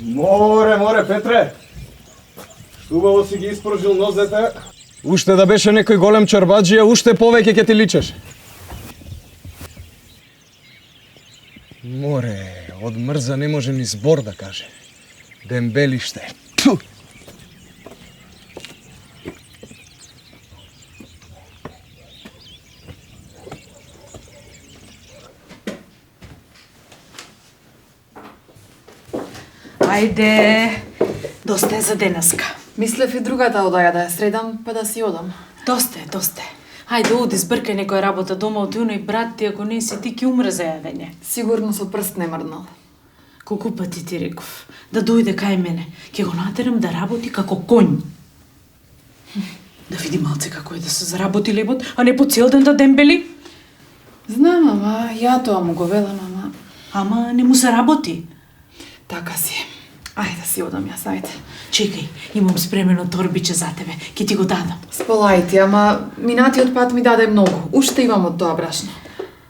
Море, Петре! Убаво си ги испружил нозете. Уште да беше некој голем чорбаджија, уште повеќе ќе ти личеше. Море, од мрза не може ни збор да каже. Дембелиште. Пу! Ајде, доста е за денеска. Мислев и другата одаја да ја средам, па да си одам. Доста е. Ајде, оди, збркај некоја работа дома од уној брат ти, ако не си ти ки умре за јадење. Сигурно со прст не мрднал. Колку пати ти реков, да дојде кај мене, ќе го натерам да работи како коњ. Да види малце како е да се заработи лебот, а не по цел ден да дембели. Знам, ама ја тоа му го велам, ама... Ама не му се работи. Така си. Ајде да си одам јас, ајде. Чекај, имам спремено торбиче за тебе, ќе ти го дадам. Сполај ти, ама минатиот пат ми даде многу. Уште имам од тоа брашно.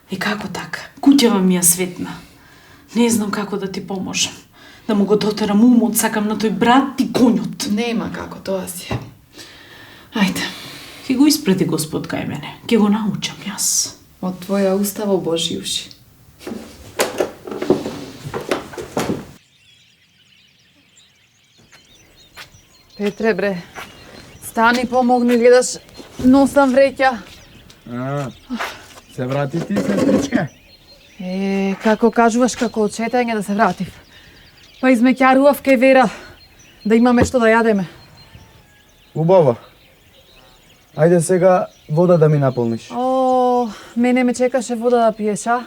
И како така? Куќава ми ја светна. Не знам како да ти поможам. Да му го дотерам умот, сакам на тој брат и конјот. Нема како, тоа си. Ајде. Ке го испрети Господ кај мене. Ке го научам јас. Од твоја уста во Божји уши. Петре, бре. Стани, помогни, гледаш, носам вреќа. Се врати ти, сестричка? Како кажуваш, како од шетање да се вратив. Па измеќарував кај Вера, да имаме што да јадеме. Убаво. Ајде сега вода да ми наполниш. Мене ме чекаше вода да пиеш, а?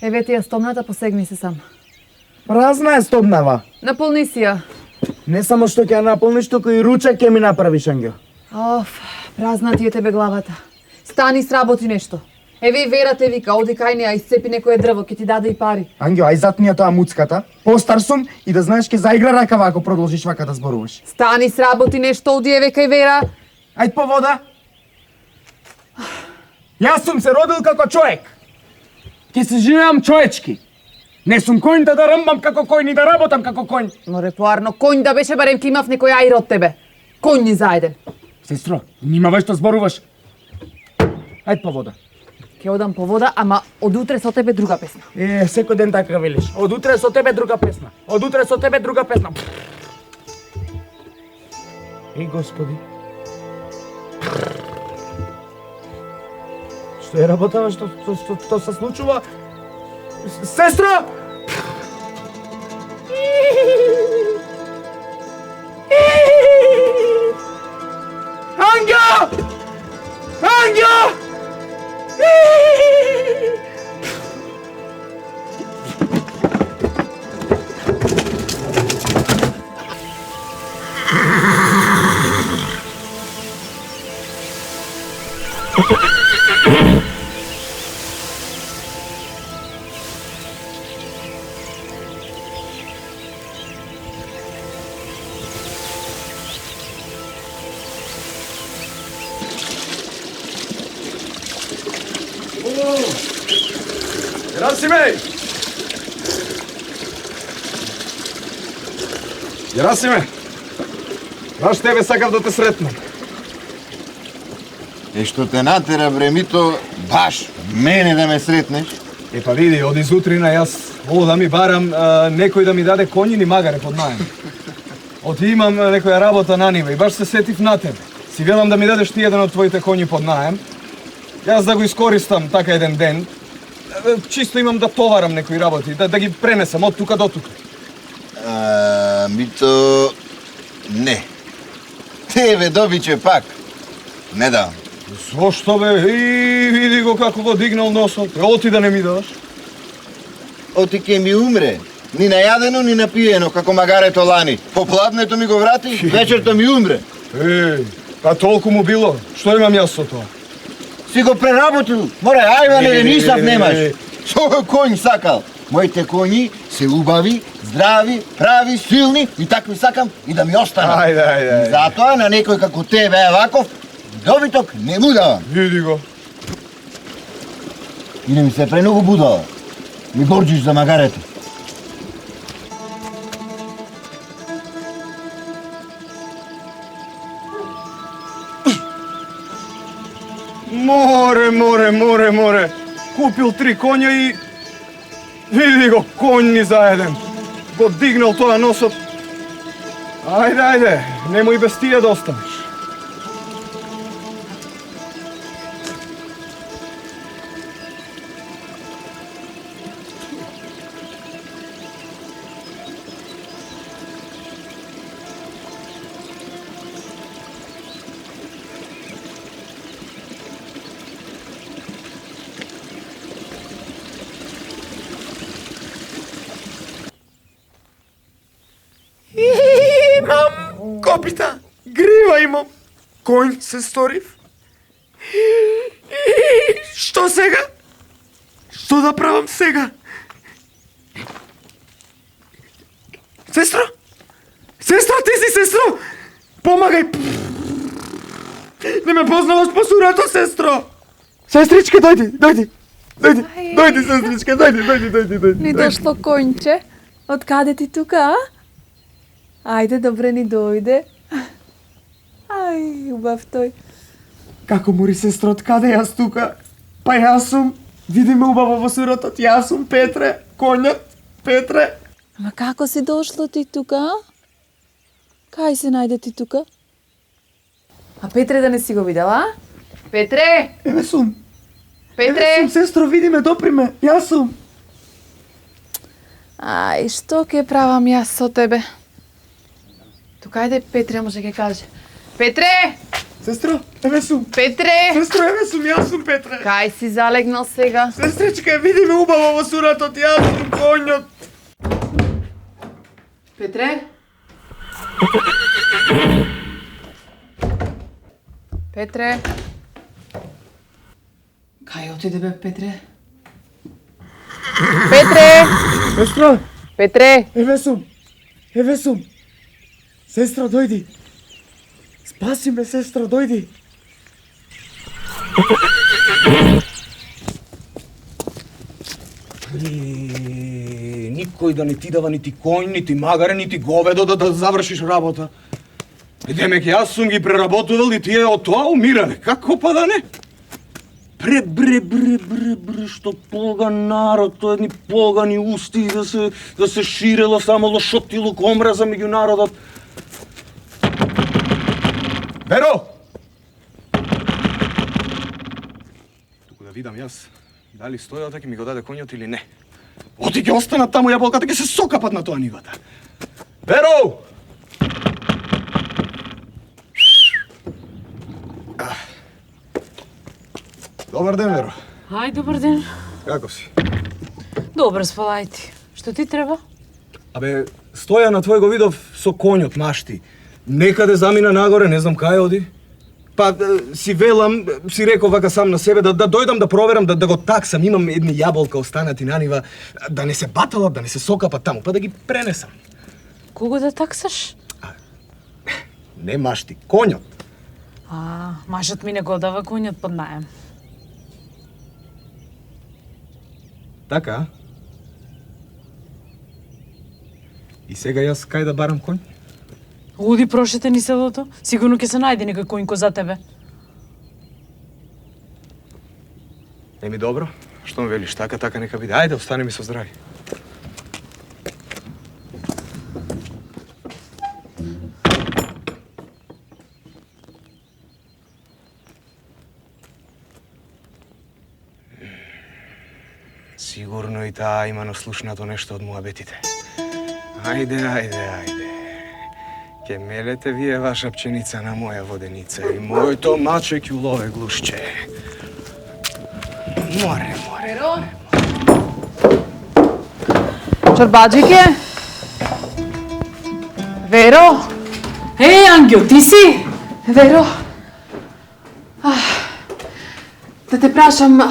Еве ти ја стомната, посегни се сам. Празна е стомнава. Наполни си ја. Не само што ќе ја наполниш, туку и ручек ќе ми направиш, Ангел. Празна ти е тебе главата. Стани, сработи нешто. Еве и Вера те вика, оди кај неа, исцепи некое дрво, ќе ти даде и пари. Ангел, ај затни ја тоа муцката. Постар сум и да знаеш ќе заигра ракава ако продолжиш вака да зборуваш. Стани, сработи нешто, оди еве кај Вера. Ајд по вода. Јас сум се родил како човек. Ќе се живеам човечки. Не сум коњ да рмбам како коњ и да работам како коњ. Но репоарно, коњ да беше, барем ке имав некој ајр од тебе. Коњ ни заеден. Сестро, внимавај што зборуваш. Ајд по вода. Ќе одам по вода, ама од утре со тебе друга песна. Секој ден така велиш. Од утре со тебе друга песна. Од утре со тебе друга песна. Господи. Што е работава, што се случува? Сестро! Ангел! Ангел! Герасиме! Баш тебе сакав да те сретнам. Што те натера времето, баш мене да ме сретнеш? Па види, од изутрина јас да ми барам некој да ми даде коњини магаре под наем. Имам некоја работа на нива и баш се сетив на тебе. Си велам да ми дадеш ти еден од твоите коњи под наем. Јас да го искористам така еден ден. Чисто имам да товарам некои работи, да ги пренесам од тука до тука. Мито... не. Тебе добиче пак. Не давам. Зошто бе? Види го како го дигнал носот. Оти да не ми даш. Оти ке ми умре. Ни најадено, ни напиено, како магарето лани. Попладнето ми го врати, вечерто ми умре. Па толку му било. Што имам јас со тоа? Си го преработил. Море, ајван или нисав немаш. Со коњ сакал. Моите коњи се убави, здрави, прави, силни и такви сакам и да ми останат. Ајде. И затоа на некој како тебе, Еваков, добиток не му давам. Види го. И не ми се премногу будала. Ми борџиш за магарето. Море. Купил 3 коња и види го, конј ни заеден. Го дигнал тоа носот. Ајде, немој без тие да останеш. Имам копита, грива имам. Конј се сторив. Што сега? Што да правам сега? Сестро? Сестро, ти си сестро? Помагај. Не ме познаваш по сурато, сестро. Сестричка, дојди, сестричка, дојди. Ни дошло конјче. Од каде ти тука, а? Ајде, добре ни дојде. Ај, убав тој. Како мори, сестро, од каде јас тука? Па јас сум, види ме убаво во суратот, јас сум Петре, конјот, Петре. Ама како си дошло ти тука, а? Кај се најде ти тука? А Петре да не си го видела, а? Петре! Еве сум. Петре! Еве сум, сестро, види ме, допри ме, јас сум. Ај, што ќе правам јас со тебе? Тука ајде Петре може ќе каже. Петре! Сестро, еве сум. Петре! Сестро, еве сум, јас сум Петре. Кај си залегнал сега? Сестричка, види ме убаво во суратот, јас сум конјот. Петре? Петре? Кај отиде бе Петре? Петре! Сестро, Петре! еве сум. Сестро, дојди. Спаси ме, сестро, дојди. Никој да не ти дава нити конј, нити магаре, нити говедо да завршиш работа. Демек јас сум ги преработувал и тие од тоа умирале. Како па да не? Бре, што поган народ, тоа едни погани усти да се ширело само лошотилук, омраза меѓу народот. Веро! Туку да видам јас, дали стојата ќе ми го даде конјот или не. Оти ќе останат таму јаболката, ќе се сокапат на тоа нивата. Веро! Добар ден, Веро. Ај, добар ден. Како си? Добро, спалајте. Што ти треба? Абе, стоја на твој го видов со конјот машти. Некаде замина нагоре, не знам кај оди. Па си велам, си реков вака сам на себе, да дојдам да проверам, да го таксам. Имам едни јаболка останати на нива, да не се баталат, да не се сокапат таму, па да ги пренесам. Кого да таксаш? Не машти, конјот. Машот ми не го дава конјот под наем. Така? И сега јас кај да барам конј? Оди прошете ни селото, сигурно ќе се најде некој конјко за тебе. Еми добро, што ме велиш, така нека биде. Ајде, остане ми со здрави. Сигурно и таа има наслушнато нешто од муабетите. Ајде. Ке мелете вие ваша пченица на моја воденица и моето маче ќе улове глушче. Море. Веро? Чорбаджике? Веро? Еј, Ангел, ти си? Веро? Да те прашам,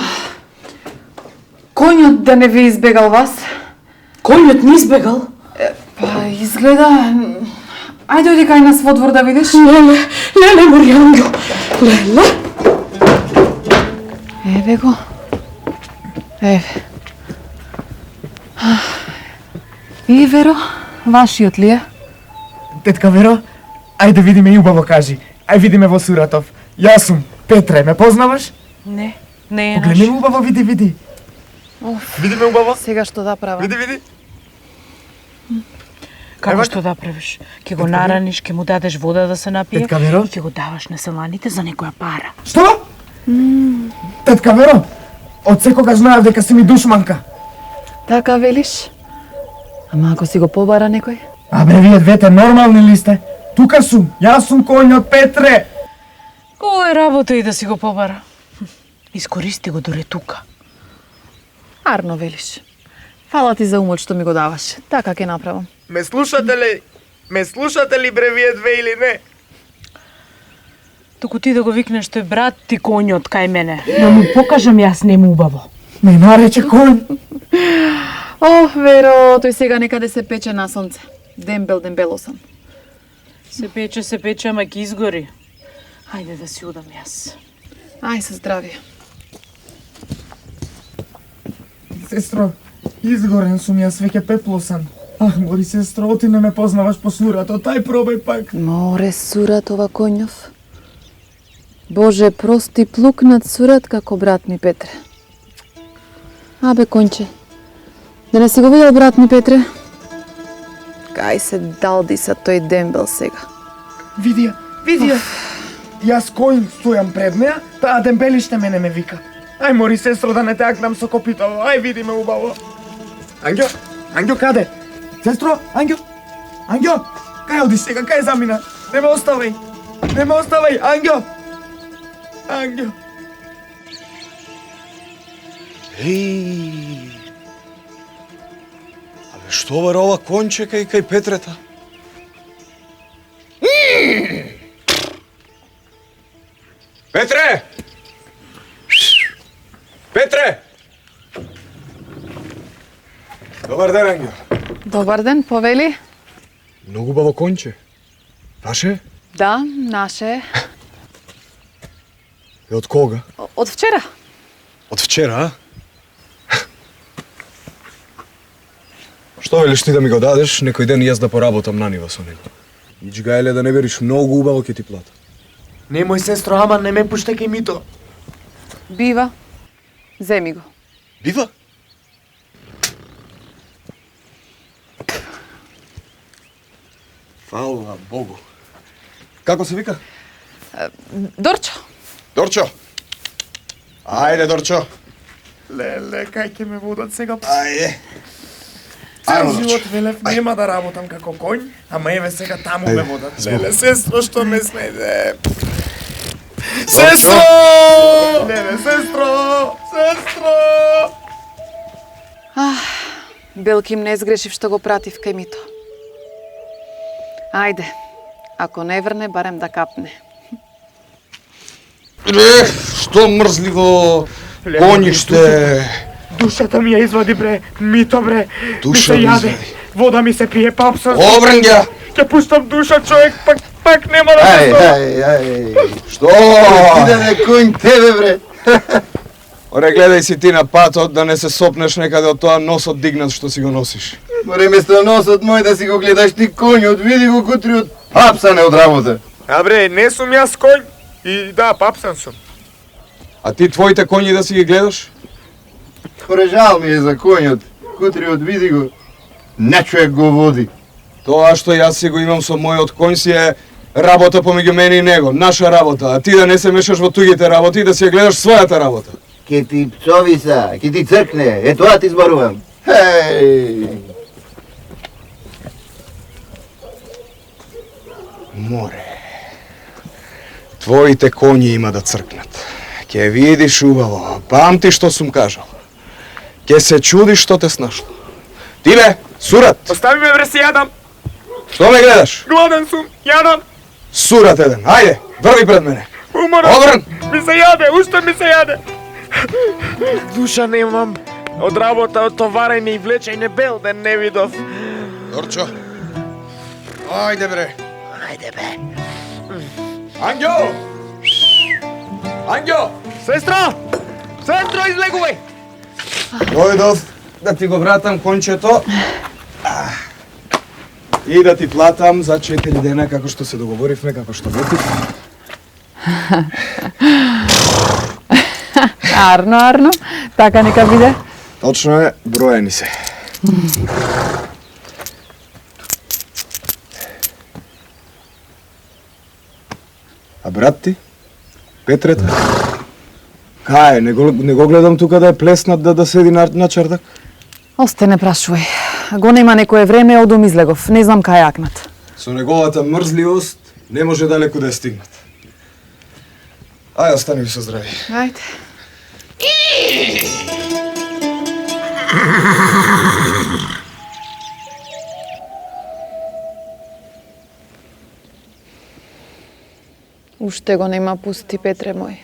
конјот да не ви избегал вас? Конјот не избегал? Па, изгледа... Ајде оди кај нас во двор да видиш. Леле, мори Ангел. Леле. Еве го. Еве. И Веро, вашиот ли е? Тетка Веро, ајде видиме и убаво кажи. Ај видиме во суратов. Јас сум Петре, ме познаваш? Не, не е Погледни наш. ме убаво, види. Види ме убаво. Сега што да правам? Види. Како што да правиш? Ќе го нараниш, ќе му дадеш вода да се напие Тетка Веро? и ќе го даваш на селаните за некоја пара. Што? Тетка Веро, од секогаш знаев дека си ми душманка. Така велиш? Ама ако си го побара некој? Абе, вие двете нормални ли сте? Тука сум, јас сум коњот Петре. Ова е работа и да си го побара. Искористи го дуре тука. Арно велиш. Фала ти за умот што ми го даваш. Така ќе направам. Ме слушате ли? Ме слушате ли бре вие две или не? Току ти да го викнеш тој брат ти конјот кај мене. Да му покажам јас нему убаво. Ме нарече коњ. О, Веро, тој сега некаде се пече на сонце. Дембелосам. Се пече, ама ќе изгори. Хајде да си удам јас. Ај се здравие. Сестро, изгорен сум јас веќе пеплосан. Ах, мори сестро, ти не ме познаваш по сурато, тај пробај пак. Море сурат ова коњов. Боже, прости плукнат сурат како брат ми Петре. Абе, конче, да не си го видел брат ми Петре? Кај се далди са тој дембел сега. Види ја. Јас кој стојам пред неа, таа дембелиште мене ме вика. Ај, мори сестро, да не те акнам со копито, ај, види ме убаво. Ангјо, каде? Сестро, Ангјо, кај оди сега, кај замина? Не ме оставај, Ангјо. Еј! Абе, што бара ова конче кај Петрета? Петре! Добар ден, Ангел. Добар ден, повели? Многу убаво конче. Ваше? Да, наше. Е од кога? Од вчера. Од вчера, а? Што велиш ти да ми го дадеш, некој ден јас да поработам на нива со него? Ич гајле да не вериш, многу убаво ќе ти плата. Немој сестро, ама не ме пуштај кај мито. Бива. Земи го. Бива? Фала Богу. Како се вика? Дорчо. Дорчо. Ајде, Дорчо. Леле, кај ќе ме водат сега? Ајде. Цел Ајмо, живот Дорчо. велев нема да работам како коњ, ама еве сега таму ме водат. Леле, сестро, што ме смеде? Сестро! Леле, сестро! Белким не сгрешив што го пратив кај мито. Ајде, ако не врне, барем да капне. Што мрзливо кониште. Душата ми ја извади бре, мито бре. Душа ми се ми јаде. извади. Вода ми се пие, папса. Обрен ја. Ќе пуштам душа, човек, пак нема да се Ај. Што? Ти да не коњ тебе, бре. Оре, гледај си ти на патот да не се сопнеш некаде од тоа носот дигнат што си го носиш. Море место носот мој да си го гледаш ти коњот, види го кутриот папсане од работа. А бре, не сум јас коњ. И да, папсан сум. А ти твоите коњи да си ги гледаш? Море, жал ми е за коњот. Кутриот, види го. Не човек го води. Тоа што јас си го имам со мојот коњ си е работа помеѓу мене и него, наша работа, а ти да не се мешаш во туѓите работи и да си ја гледаш својата работа. Ке ти пцови са, ке ти цркне, е тоа ти зборувам. Хеј! Море. Твоите коњи има да цркнат. Ке видиш убаво, памти што сум кажал. Ке се чудиш што те снашло. Ти бе, сурат, Остави ме бре, си јадам. што ме гледаш? Гладен сум, јадам. Сурат еден, ајде, врви пред мене. Уморен. Обрн! Ми се јаде, уште ми се јаде. Душа немам. Од работа, од товарење и влечење бел ден не видов. Дорчо. Ајде бре. Ајде бе. Ангјо! Ангјо! Сестро! Сестро, излегувај! Дојдов да ти го вратам кончето. И да ти платам за 4 дена како што се договоривме, како што ветив. Арно, Арно. Така нека биде. Точно е, броени се. А брат ти? Петрет? Кај, не го гледам тука да е плеснат да седи на чардак. Осте не прашувај. Го нема некое време, одум излегов. Не знам кај акнат. Со неговата мрзливост не може далеку да ја стигнат. Ај, остани ви со здрави. Ајде. Уште го нема пусти, Петре мој.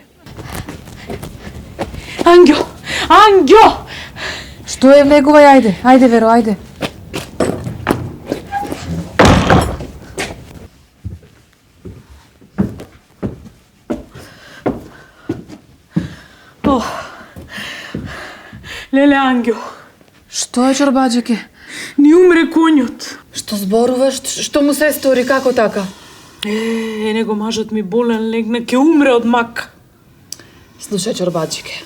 Ангјо! Ангјо! Што е, влегувај, ајде. Ајде, Веро, ајде. Ох. Леле, Ангјо, Што е, чорбаџеке? ни умре конјот. Што зборуваш? Што му се стори? Како така? Него мажот ми болен легна, ќе умре од мак. Слушај, чорбаџеке.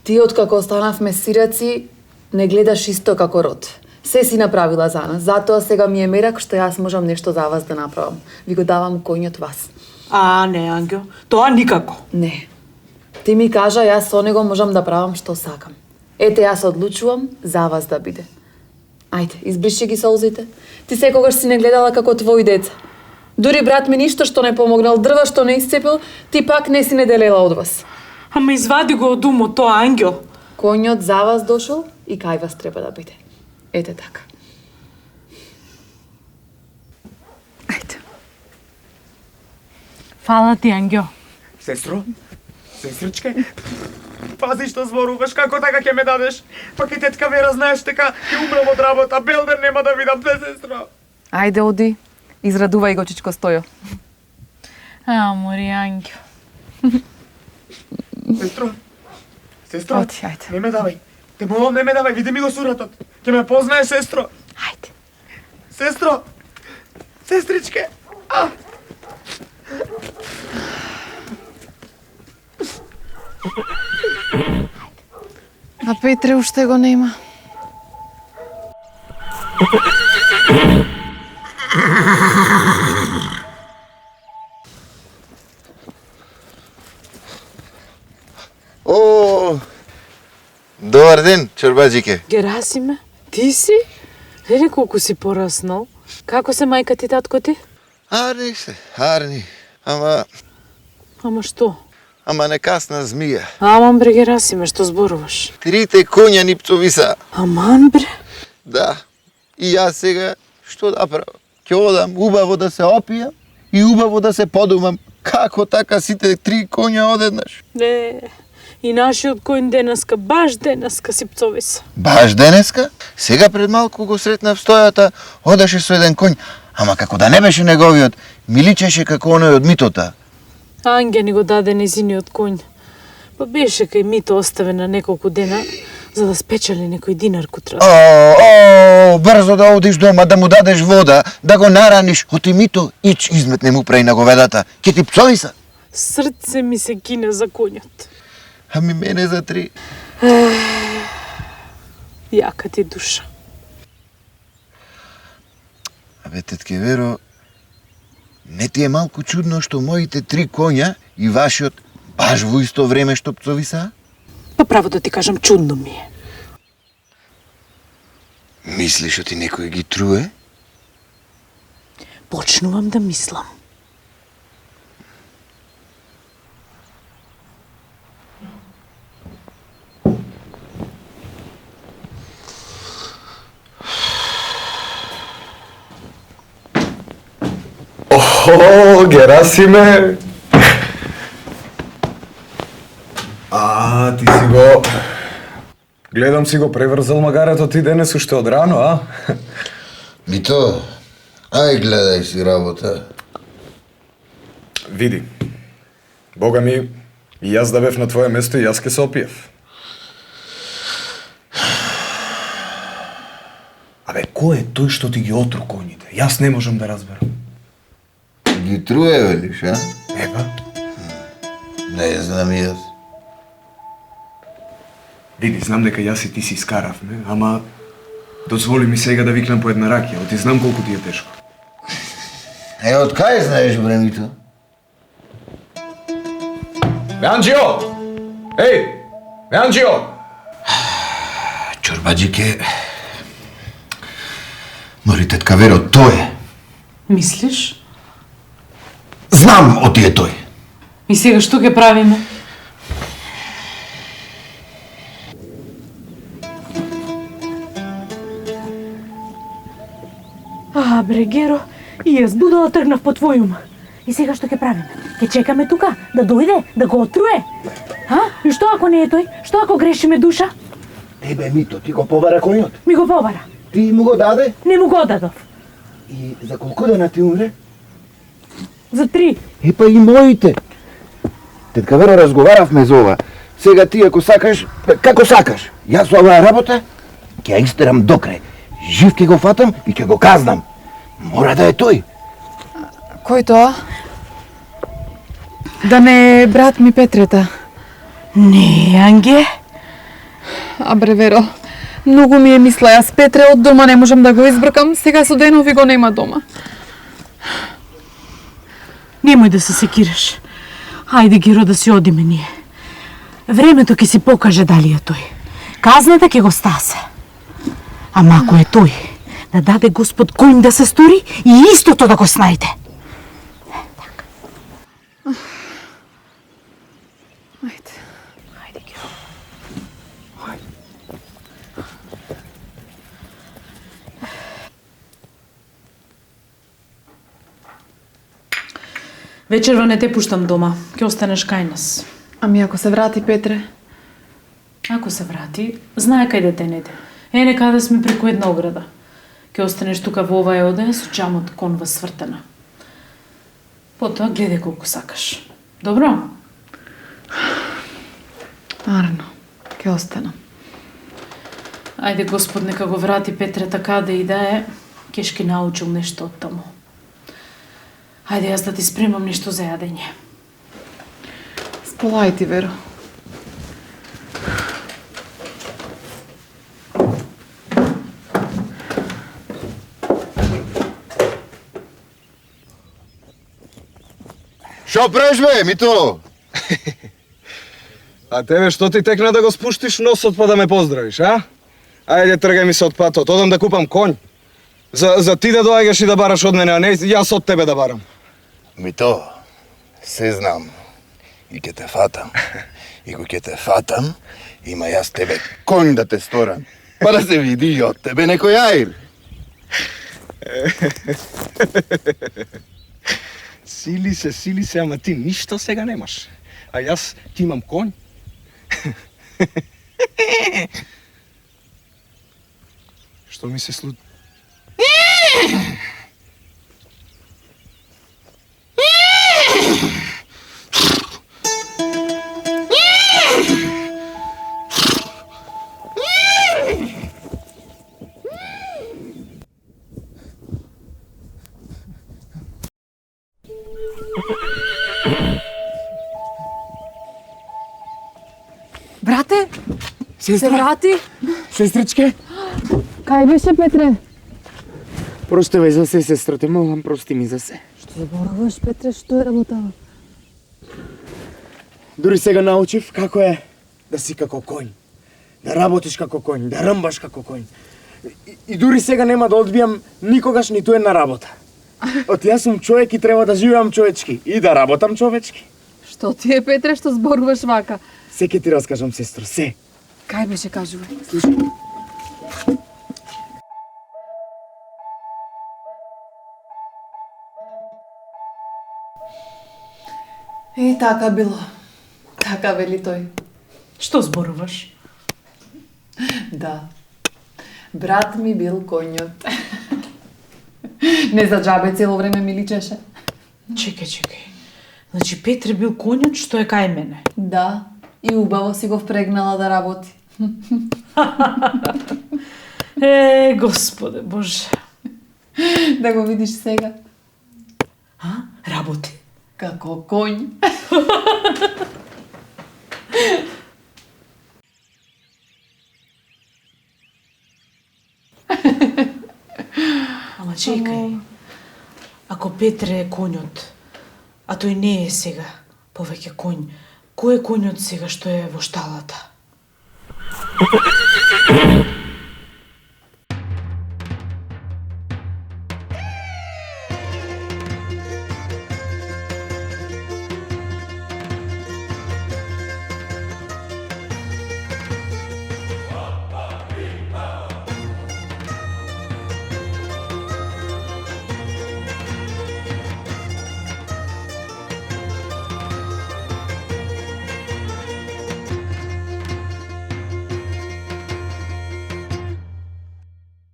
Ти откако останавме сираци, не гледаш исто како род. Се си направила за нас, затоа сега ми е мерак што јас можам нешто за вас да направам. Ви го давам коњот вас. А, не, Ангјо, тоа никако. Не. Ти ми кажа, јас со него можам да правам што сакам. Ете, јас одлучувам за вас да биде. Ајде, избриши ги солзите. Ти секогаш си не гледала како твои деца. Дури брат ми ништо што не помогнал, дрва што не исцепил, ти пак не си не делела од вас. Ама извади го од умот тоа, Ангјо. Коњот за вас дошол и кај вас треба да биде. Ете така. Ајде. Фала ти, Ангјо. Сестро? Сестричке? Пази што зборуваш, како така ќе ме дадеш? Пак и тетка Вера знаеш дека ќе умрам од работа, белдер нема да видам те, сестро. Ајде, оди. Израдувај го, чичко Стојо. А, мори, Ангјо. Сестро? Сестро? Оти, ајде. Не ме давај. Те молам, не ме давај, види ми го суратот. Ќе ме познаеш, сестро. Ајде. Сестро? Сестричке? А! А Петре уште го нема. О, добар ден, чорбаџике. Герасиме, ти си? Леле, колку си пораснал. Како се мајка ти, татко ти? Арни се, арни. Ама што? Ама не касна змија. Аман бре, Герасиме, што зборуваш? Трите коња ни пцовиса. Аман бре? Да. И јас сега што да правам? Ќе одам убаво да се опијам и убаво да се подумам. Како така сите три коња одеднаш? Не, и нашиот кој денеска, баш денеска си пцовиса. Баш денеска? Сега пред малку го сретнав стојата, одеше со еден коњ. Ама како да не беше неговиот, ми личеше како оној од митота. Ангја ни го даде незиниот коњ. Па беше кај мито оставен на неколку дена, за да спечели некој динар кутра. Брзо да одиш дома, да му дадеш вода, да го нараниш, оти мито, ич изметне му прај на говедата. Ке ти пцовиса. Срце ми се кине за коњот. Ами мене за три. Јака ти душа. Абе, тетке Веро, не ти е малку чудно што моите три коња и вашиот баш во исто време што пцовиса? Па право да ти кажам, чудно ми е. Мислиш оти некој ги труе? Почнувам да мислам. О, Герасиме! А, ти си го... Гледам си го преврзал магарето ти денес уште од рано, а? Мито, ај гледај си работа. Види, Бога ми, и јас да бев на твое место и јас ке се опиев. Абе, кој е тој што ти ги отру коњите? Јас не можам да разберам. Ги труе, велиш, а? Еба, Не знам и јас. Види, знам дека јас и ти си скаравме, ама дозволи ми сега да викнам по една ракија, ти знам колку ти е тешко. Од кај знаеш времето? Беанџио! Еј! Беанџио! Чорбаџике... Мори тетка Веро, тој е. Мислиш? Знам оти е тој. И сега што ќе правиме? Бре, Геро, и јас будала тргнав по твојум. И сега што ќе правиме? Ќе чекаме тука, да дојде, да го отруе? И што ако не е тој? Што ако грешиме душа? Тебе, Мито, ти го побара конјот. Ми го побара. Ти му го даде? Не му го дадов. И за колку дена ти умре? За 3. Епа и моите. Тетка Вера разговаравме за ова. Сега ти ако сакаш, како сакаш. Јас оваа работа ќе ја истерам до крај. Жив ќе го фатам и ќе го казнам. Мора да е тој. Кој тоа? Да не е брат ми Петрета. Не, Анге. Бре, Веро, многу ми е мисла. Јас Петре од дома не можам да го избркам. Сега со денови го нема дома. Немој да се секираш. Ајде, Геро, да си одиме ние. Времето ќе си покаже дали е тој. Казната ќе го стасе. Ама ако е тој, да даде Господ кој да се стори и истото да го снајде. Ајде. Ајде, Геро. Вечерва не те пуштам дома, ќе останеш кај нас. Ами ако се врати Петре? Ако се врати, знае кај да те неде. Некаде сме преку една ограда. Ќе останеш тука во оваа одеја со чамот конва свртена. Потоа гледај колку сакаш. Добро? Арно, ќе останам. Ајде Господ нека го врати Петре така да и да е, кешки научил нешто од таму. Ајде јас да ти спремам нешто за јадење. Сполај ти, Веро. Шо правиш бе, Мито? А тебе што ти текна да го спуштиш носот па да ме поздравиш, а? Ајде тргај ми се од патот, одам да купам конј. За ти да доаѓаш и да бараш од мене, а не јас од тебе да барам. Мито, се знам. И ќе те фатам. И кога ќе те фатам, има јас тебе конј да те сторам. Па да се види и од тебе некој аир. Сили се, ама ти ништо сега немаш. А јас ти имам конј. Што ми се случи? Брате, се Сестра, врати? сестричке, Кај беше Петре? простивај за се, сестра, те молам, прости ми за се. Што зборуваш, Петре, што е работава? Дури сега научив како е да си како конј. Да работиш како конј, да рмбаш како конј. И дури сега нема да одбијам никогаш ниту една работа. Од јас сум човек и треба да живеам човечки и да работам човечки. Што ти е, Петре, што зборуваш вака? Се ќе ти раскажам, сестро, се. Кај беше, кажувај? Слушај. И така било. Така вели тој. Што зборуваш? Да. Брат ми бил конјот. Не за џабе цело време ми личеше. Чекај. Значи Петре бил конјот што е кај мене. Да. И убаво си го впрегнала да работи. Господе Боже. Да го видиш сега. Работи. Како конј. чекај. Ако Петре е конјот, а тој не е сега повеќе конј, кој е конјот сега што е во шталата?